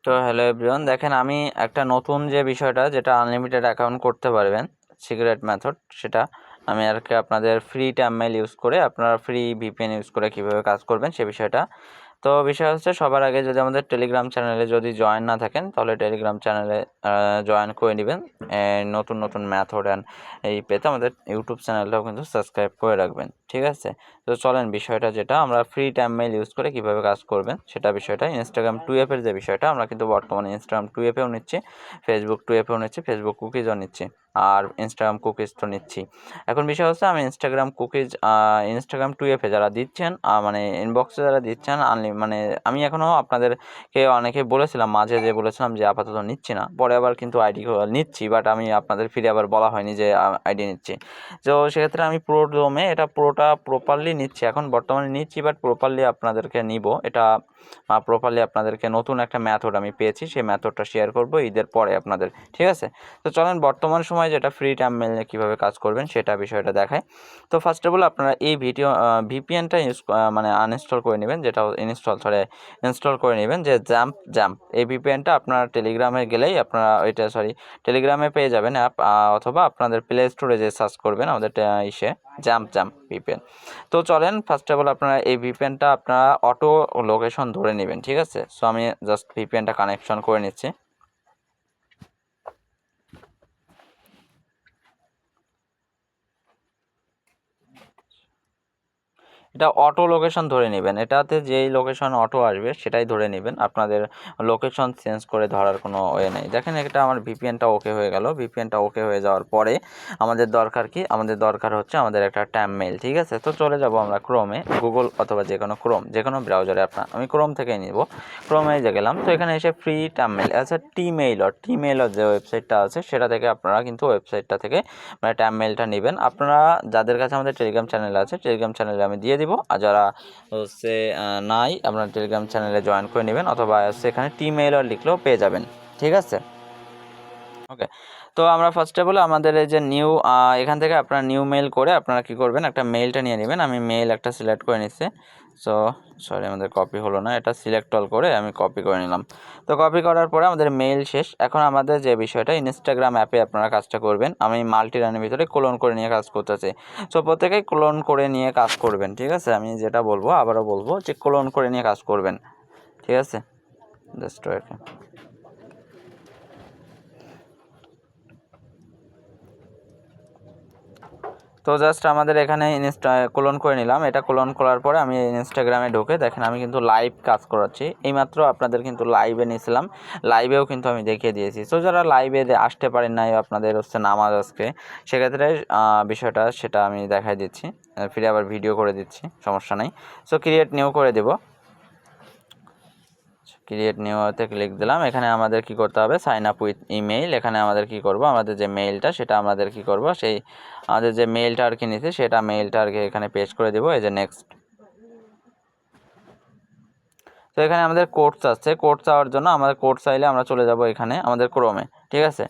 তো hello everyone, দেখেন আমি একটা নতুন যে বিষয়টা যেটা আনলিমিটেড অ্যাকাউন্ট করতে পারবেন সিক্রেট মেথড, সেটা আমি আর কি আপনাদের ফ্রি টাইমমেল ইউজ করে আপনারা ফ্রি ভিপিএন ইউজ করে কীভাবে কাজ করবেন সে বিষয়টা। তো বিষয় হচ্ছে, সবার আগে যদি আমাদের টেলিগ্রাম চ্যানেলে যদি জয়েন না থাকেন তাহলে টেলিগ্রাম চ্যানেলে জয়েন করে নেবেন। নতুন নতুন মেথড অ্যান্ড এই পেতে আমাদের ইউটিউব চ্যানেলটাও কিন্তু সাবস্ক্রাইব করে রাখবেন, ঠিক আছে? তো চলেন বিষয়টা যেটা আমরা ফ্রি টাইম মেইল ইউজ করে কীভাবে কাজ করবেন সেটা বিষয়টা। ইনস্টাগ্রাম 2 অ্যাপের যে বিষয়টা, আমরা কিন্তু বর্তমানে ইনস্টাগ্রাম 2 অ্যাপেও নিচ্ছি, ফেসবুক 2 অ্যাপেও নিচ্ছি, ফেসবুক কুকিজও নিচ্ছি, আর ইনস্টাগ্রাম কুকিজ তো নিচ্ছি। এখন বিষয় হচ্ছে, আমি ইনস্টাগ্রাম 2 অ্যাপে যারা দিচ্ছেন, মানে ইনবক্সে যারা দিচ্ছেন মানে আমি এখনও আপনাদেরকে অনেকে বলেছিলাম, মাঝে যে বলেছিলাম যে আপাতত নিচ্ছি না, পরে আবার কিন্তু আইডি নিচ্ছি, বাট আমি আপনাদের ফিরে আবার বলা হয়নি যে আইডি নিচ্ছি। তো সেক্ষেত্রে আমি পুরোটা প্রপারলি নিচ্ছি, এখন বর্তমানে নিচ্ছি, বাট প্রপারলি আপনাদেরকে নিব। এটা প্রপারলি আপনাদেরকে নতুন একটা মেথড আমি পেয়েছি, সেই মেথডটা শেয়ার করব ঈদের পরে আপনাদের, ঠিক আছে? তো চলেন বর্তমান সময়ে যেটা ফ্রি টাইম মেলে কীভাবে কাজ করবেন সেটা বিষয়টা দেখায়। তো ফার্স্ট অফ অল আপনারা এই ভিপিএনটা মানে আনইনস্টল করে নেবেন, যেটা ইনস্টল করে নেবেন, যে জাম্প এই ভিপিএনটা আপনারা টেলিগ্রামে গেলেই আপনারা টেলিগ্রামে পেয়ে যাবেন অ্যাপ, অথবা আপনাদের প্লে স্টোরে যে সার্চ করবেন আমাদের জাম্প ভিপিএন। তো চলেন ফার্স্ট অফ অল আপনারা এই ভিপিএনটা আপনারা অটো লোকেশন ধরে নেবেন, ঠিক আছে? সো আমি জাস্ট ভিপিএনটা কানেকশন করে নিচ্ছি। এটা অটো লোকেশন ধরে নেবেন, এটাতে যেই লোকেশন অটো আসবে সেটাই ধরে নেবেন, আপনাদের লোকেশন চেঞ্জ করে ধরার কোনো ওয়ে নেই। দেখেন এটা আমার ভিপিএনটা ওকে হয়ে গেল। ভিপিএনটা ওকে হয়ে যাওয়ার পরে আমাদের দরকার কি? আমাদের দরকার হচ্ছে আমাদের একটা টাইম মেইল, ঠিক আছে? তো চলে যাব আমরা ক্রোমে, গুগল অথবা যে কোনো ব্রাউজারে, আমি ক্রোম থেকেই নিব। ক্রোমে যে গেলাম, তো এখানে এসে ফ্রি টাইম মেইল, আচ্ছা টিমেইলর যে ওয়েবসাইটটা আছে সেটা থেকে আপনারা কিন্তু ওয়েবসাইটটা থেকে মানে টাইম মেইলটা নেবেন। আপনারা যাদের কাছে আমাদের টেলিগ্রাম চ্যানেল আছে, টেলিগ্রাম চ্যানেলে আমি দিয়ে দিব, আর যারা হচ্ছে নাই, আপনারা টেলিগ্রাম চ্যানেলে জয়েন করে নেবেন, অথবা সেখানে টিমেইলর লিখলেও পেয়ে যাবেন, ঠিক আছে? ওকে। তো আমরা ফার্স্ট অফ অল আমাদের এই যে এখান থেকে আপনারা নিউ মেইল করে আপনারা কী করবেন, একটা মেইলটা নিয়ে নেবেন। আমি মেইল একটা সিলেক্ট করে নিচ্ছি। সো সরি, আমাদের কপি হলো না, এটা সিলেক্ট অল করে আমি কপি করে নিলাম। তো কপি করার পরে আমাদের মেইল শেষ। এখন আমাদের যে বিষয়টা, ইনস্টাগ্রাম অ্যাপে আপনারা কাজটা করবেন। আমি মাল্টিরানের ভিতরে ক্লোন করে নিয়ে কাজ করতেছি। সো প্রত্যেকেই ক্লোন করে নিয়ে কাজ করবেন, ঠিক আছে? আমি যেটা বলবো আবারও বলবো যে ক্লোন করে নিয়ে কাজ করবেন, ঠিক আছে? Just okay. তো জাস্ট আমাদের এখানে ক্লোন করে নিলাম। এটা ক্লোন করার পরে আমি ইনস্টাগ্রামে ঢুকে দেখেন আমি কিন্তু লাইভ কাজ করাচ্ছি। এইমাত্র আপনাদের কিন্তু লাইভে নিয়েছিলাম, লাইভেও কিন্তু আমি দেখিয়ে দিয়েছি। সো যারা লাইভে আসতে পারেন নাই, আপনাদের হচ্ছে নামাজ আজকে, সেক্ষেত্রে বিষয়টা সেটা আমি দেখাই দিচ্ছি, ফিরে আবার ভিডিও করে দিচ্ছি, সমস্যা নেই। সো ক্রিয়েট নিউ করে দেব। ক্রিয়েট নিউতে ক্লিক দিলাম। এখানে আমাদের কি করতে হবে, সাইন আপ উইথ ইমেইল। এখানে আমাদের কি করব, আমাদের যে মেইলটা সেটা আমাদের কি করব, সেই আমাদের যে মেইলটা আর কি নিয়েছি সেটা মেইলটা আর কি এখানে পেস্ট করে দেবো, এই যে নেক্সট। তো এখানে আমাদের কোড চাচ্ছে, কোড চাওয়ার জন্য আমাদের কোড চাইলে আমরা চলে যাব এখানে আমাদের ক্রোমে, ঠিক আছে?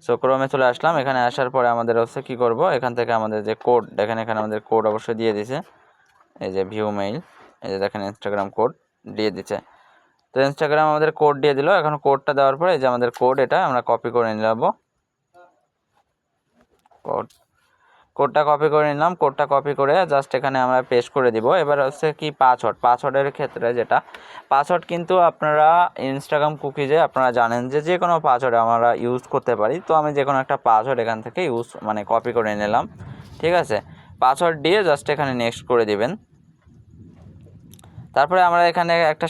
সো ক্রোমে চলে আসলাম। এখানে আসার পরে আমাদের হচ্ছে কি করব, এখান থেকে আমাদের যে কোড দেখেন, এখানে আমাদের কোড অবশ্যই দিয়ে দিছে, এই যে ভিউ মেইল, এই যে দেখেন ইনস্টাগ্রাম কোড দিয়ে দিচ্ছে। তো ইনস্টাগ্রাম আমাদের কোড দিয়ে দিল। এখন কোডটা দেওয়ার পরে এই যে আমাদের কোড, এটা আমরা কপি করে নিলাম। কোডটা কপি করে নিলাম। কোডটা কপি করে জাস্ট এখানে আমরা পেস্ট করে দিব। এবার হচ্ছে কি পাসওয়ার্ডের ক্ষেত্রে যেটা, পাসওয়ার্ড কিন্তু আপনারা ইনস্টাগ্রাম কুকিজে আপনারা জানেন যে যে কোনো পাসওয়ার্ড আমরা ইউজ করতে পারি। তো আমি যে কোনো একটা পাসওয়ার্ড এখান থেকে কপি করে নিলাম, ঠিক আছে? পাসওয়ার্ড দিয়ে জাস্ট এখানে নেক্সট করে দিবেন। তারপরে আমরা এখানে একটা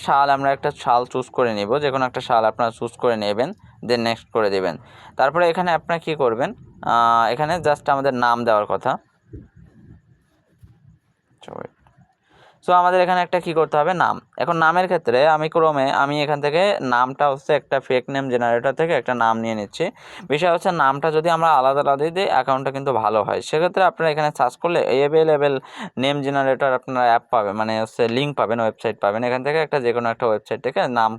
শাল চুজ করে নিব, যে কোনো একটা শাল আপনারা চুজ করে নেবেন, দেন নেক্সট করে দেবেন। তারপরে এখানে আপনারা কি করবেন, এখানে জাস্ট আমাদের নাম দেওয়ার কথা। সো আমাদের এখানে একটা কি করতে হবে, নাম। এখন নামের ক্ষেত্রে আমি এখান থেকে নামটা হচ্ছে একটা ফেক নেম জেনারেটর থেকে একটা নাম নিয়ে নিচ্ছি। বিষয় হচ্ছে, নামটা যদি আমরা আলাদা আলাদা দিই অ্যাকাউন্টটা কিন্তু ভালো হয়। সেক্ষেত্রে আপনারা এখানে সার্চ করলে অ্যাভেলেবেল নেম জেনারেটর আপনারা অ্যাপ পাবেন, মানে হচ্ছে লিঙ্ক পাবেন, ওয়েবসাইট পাবেন। এখান থেকে যে কোনো একটা ওয়েবসাইট থেকে নাম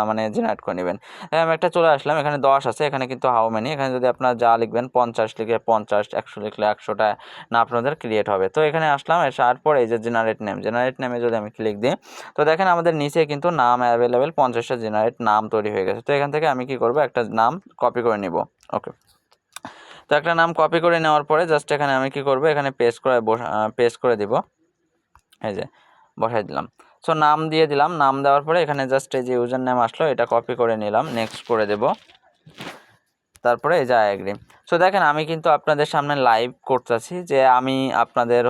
মানে জেনারেট করে নেবেন। আমি একটা চলে আসলাম, এখানে 10 আছে, এখানে কিন্তু হাউ মেনি, এখানে যদি আপনার যা লিখবেন 50 লিখে 50, 100 লিখলে 100টা না আপনাদের ক্রিয়েট হবে। তো এখানে আসলাম, আসার পরে এই যে জেনারেট নেমে যদি আমি ক্লিক দিই, তো দেখেন আমাদের নিচে কিন্তু নাম অ্যাভেলেবেল 50টা জেনারেট নাম তৈরি হয়ে গেছে। তো এখান থেকে আমি কি করব, একটা নাম কপি করে নিব। ওকে, তো একটা নাম কপি করে নেওয়ার পরে জাস্ট এখানে আমি কি করব, এখানে পেস্ট করে দিব, এই যে বসাই দিলাম। সো নাম দিয়ে দিলাম, নাম দেওয়ার পরে এখানে জাস্ট এই যে ইউজার নেম আসলো, এটা কপি করে নিলাম, নেক্সট করে দেব, তারপরে এই যে আই এগ্রি। সো দেখেন আমি কিন্তু আপনাদের সামনে লাইভ করতেছি, যে আমি আপনাদের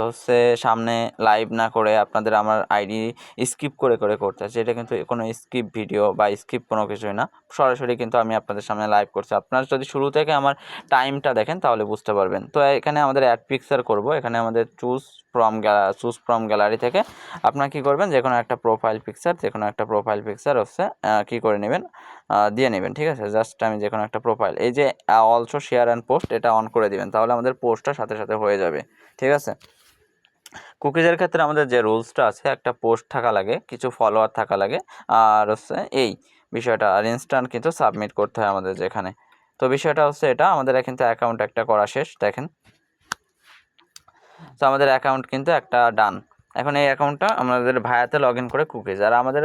সামনে লাইভ না করে আপনাদের আমার আইডি স্কিপ করে করতেছি। এটা কিন্তু কোনো স্কিপ ভিডিও বা স্কিপ কোনো কিছুই না, সরাসরি কিন্তু আমি আপনাদের সামনে লাইভ করছি। আপনারা যদি শুরু থেকে আমার টাইমটা দেখেন তাহলে বুঝতে পারবেন। তো এখানে আমাদের অ্যাড পিকচার করব, এখানে আমাদের চুজ ফ্রম গ্যালারি থেকে আপনারা কী করবেন, যে কোনো একটা প্রোফাইল পিকচার কী করে নেবেন, দিয়ে নেবেন। ঠিক আছে, জাস্ট আমি যে কোনো একটা প্রোফাইল, এই যে অলসো শেয়ার অ্যান্ড পোস্ট এটা অন করে দিবেন, তাহলে আমাদের পোস্টটা সাথে সাথে হয়ে যাবে। ঠিক আছে, কুকিজের ক্ষেত্রে আমাদের যে রুলসটা আছে, একটা পোস্ট থাকা লাগে, কিছু ফলোয়ার থাকা লাগে, আর এই বিষয়টা আর ইনস্ট্যান্ট কিন্তু সাবমিট করতে হয় আমাদের যেখানে। তো বিষয়টা এটা আমাদের কিন্তু অ্যাকাউন্ট একটা করা শেষ, দেখেন। তো আমাদের অ্যাকাউন্ট কিন্তু একটা ডান। এখন এই অ্যাকাউন্টটা আমাদের ভায়াতে লগ ইন করে কুকিজ, আর আমাদের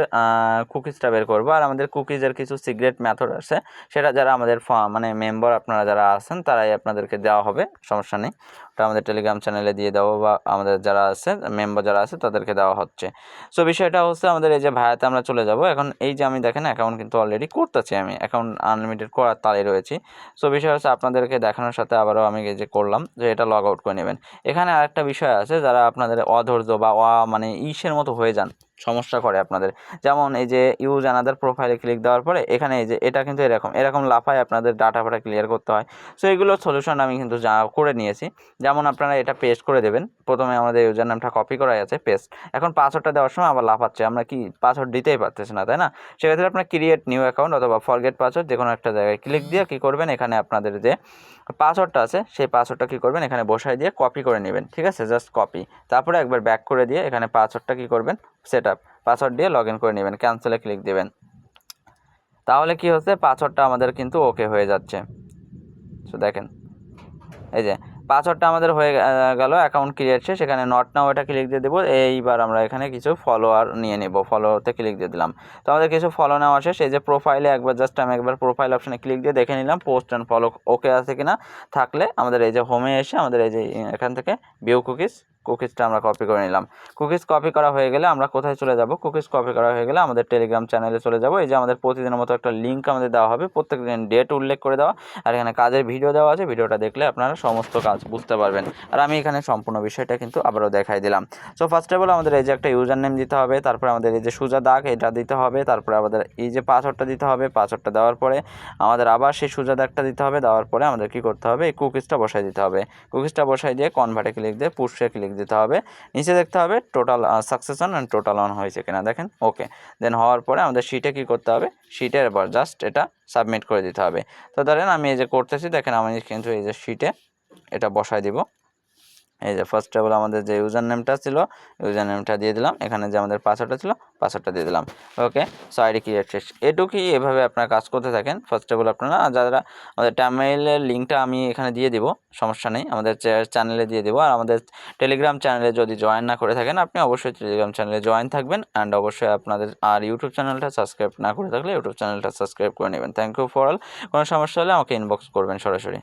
কুকিজটা বের করবো। আর আমাদের কুকিজের কিছু সিক্রেট মেথড আছে, সেটা যারা আমাদের মানে মেম্বার আপনারা যারা আছেন তারাই আপনাদেরকে দেওয়া হবে, সমস্যা নেই। ওটা আমাদের টেলিগ্রাম চ্যানেলে দিয়ে দেবো, বা আমাদের যারা আছে মেম্বার যারা আছে তাদেরকে দেওয়া হচ্ছে। সো বিষয়টা আমাদের এই যে ভায়াতে আমরা চলে যাব। এখন এই যে আমি দেখেন অ্যাকাউন্ট কিন্তু অলরেডি করতেছি, আমি অ্যাকাউন্ট আনলিমিটেড করার তালে রয়েছি। সো বিষয় আপনাদেরকে দেখানোর সাথে আবারও আমি এই যে করলাম, যে এটা লগ আউট করে নেবেন। এখানে আরেকটা বিষয় আছে, যারা আপনাদের অধৈর্য বা মানে ইসের মতো হয়ে যান, সমস্যা করে আপনাদের, যেমন এই যে ইউজ অ্যানাদার প্রোফাইলে ক্লিক দেওয়ার পরে এখানে এই যে এটা কিন্তু এরকম লাফায় আপনাদের ডাটা ক্লিয়ার করতে হয়। সো এগুলোর সলিউশন আমি কিন্তু যা করে নিয়েছি। যেমন আপনারা এটা পেস্ট করে দেবেন, প্রথমে আমাদের ইউজার নামটা কপি করাই আছে, পেস্ট। এখন পাসওয়ার্ডটা দেওয়ার সময় আবার লাফাচ্ছে, আমরা কি পাসওয়ার্ড দিতেই পারতেছি না, তাই না? সেক্ষেত্রে আপনার ক্রিয়েট নিউ অ্যাকাউন্ট অথবা ফরগেট পাসওয়ার্ড যে কোনো একটা জায়গায় ক্লিক দিয়ে কী করবেন, এখানে আপনাদের যে পাসওয়ার্ডটা আছে সেই পাসওয়ার্ডটা কী করবেন, এখানে বসাই দিয়ে কপি করে নেবেন। ঠিক আছে, জাস্ট কপি, তারপরে একবার ব্যাক করে দিয়ে এখানে পাসওয়ার্ডটা কী করবেন, সেট আপ পাসওয়ার্ড দিয়ে লগ ইন করে নেবেন, ক্যান্সেলে ক্লিক দেবেন। তাহলে কি হচ্ছে, পাসওয়ার্ডটা আমাদের কিন্তু ওকে হয়ে যাচ্ছে। সো দেখেন এই যে পাসওয়ার্ডটা আমাদের হয়ে গেল, অ্যাকাউন্ট ক্রিয়েট শেষ। এখানে নট নাও এটা ক্লিক দিয়ে দেবো। এইবার আমরা এখানে কিছু ফলোয়ার নিয়ে নেব, ফলোতে ক্লিক দিয়ে দিলাম। তো আমাদের কিছু ফলো নেওয়া শেষ। এই যে প্রোফাইলে আমি একবার প্রোফাইল অপশানে ক্লিক দিয়ে দেখে নিলাম পোস্ট অ্যান্ড ফলো ওকে আছে কিনা। থাকলে আমাদের এই যে হোমে এসে আমাদের এই যে এখান থেকে ভিউ কুকিজটা আমরা কপি করে নিলাম। কুকিজ কপি করা হয়ে গেলে আমরা কোথায় চলে যাব, কুকিজ কপি করা হয়ে গেলে আমাদের টেলিগ্রাম চ্যানেলে চলে যাব। এই যে আমাদের প্রতিদিনের মতো একটা লিঙ্ক আমাদের দেওয়া হবে, প্রত্যেক দিন ডেট উল্লেখ করে দেওয়া, আর এখানে কাজের ভিডিও দেওয়া আছে। ভিডিওটা দেখলে আপনারা সমস্ত কাজ বুঝতে পারবেন। আর আমি এখানে সম্পূর্ণ বিষয়টা কিন্তু আবারও দেখাই দিলাম। সো ফার্স্ট অফ অল আমাদের এই যে একটা ইউজার নেম দিতে হবে, তারপরে আমাদের এই যে সোজা দাগ এটা দিতে হবে, তারপরে আমাদের এই যে পাসওয়ার্ডটা দিতে হবে। পাসওয়ার্ডটা দেওয়ার পরে আমাদের আবার সেই সোজা দাগটা দিতে হবে, দেওয়ার পরে আমাদের কী করতে হবে, এই কুকিজটা বসাই দিতে হবে। কুকিজটা বসাই দিয়ে কনভার্টে ক্লিক দিয়ে পুশে ক্লিক দিতে হবে। নিচে দেখতে হবে টোটাল সাকসেসন অ্যান্ড টোটাল অন হয়েছে কিনা, দেখেন ওকে। দেন হওয়ার পরে আমাদের শিটে কী করতে হবে, শিটের এবার জাস্ট এটা সাবমিট করে দিতে হবে। তো ধরেন আমি এই যে করতেছি, দেখেন আমি কিন্তু এই যে শিটে এটা বসাই দিব। এই যে ফার্স্ট অফ অল আমাদের যে ইউজার নেমটা ছিল, ইউজার নেমটা দিয়ে দিলাম। এখানে যে আমাদের পাসওয়ার্ডটা ছিল, পাসওয়ার্ডটা দিয়ে দিলাম। ওকে, সো আইডি ক্রিয়েট শেষ। এটুকুই, এভাবে আপনারা কাজ করতে থাকেন। ফার্স্ট অফ অল আপনারা যারা আমাদের টাইমেইলের লিঙ্কটা আমি এখানে দিয়ে দিব, সমস্যা নেই, আমাদের চ্যানেলে দিয়ে দেবো। আর আমাদের টেলিগ্রাম চ্যানেলে যদি জয়েন না করে থাকেন, আপনি অবশ্যই টেলিগ্রাম চ্যানেলে জয়েন থাকবেন। অ্যান্ড অবশ্যই আপনাদের আর ইউটিউব চ্যানেলটা সাবস্ক্রাইব না করে থাকলে ইউটিউব চ্যানেলটা সাবস্ক্রাইব করে নেবেন। Thank you for all. কোনো সমস্যা হলে আমাকে ইনবক্স করবেন সরাসরি।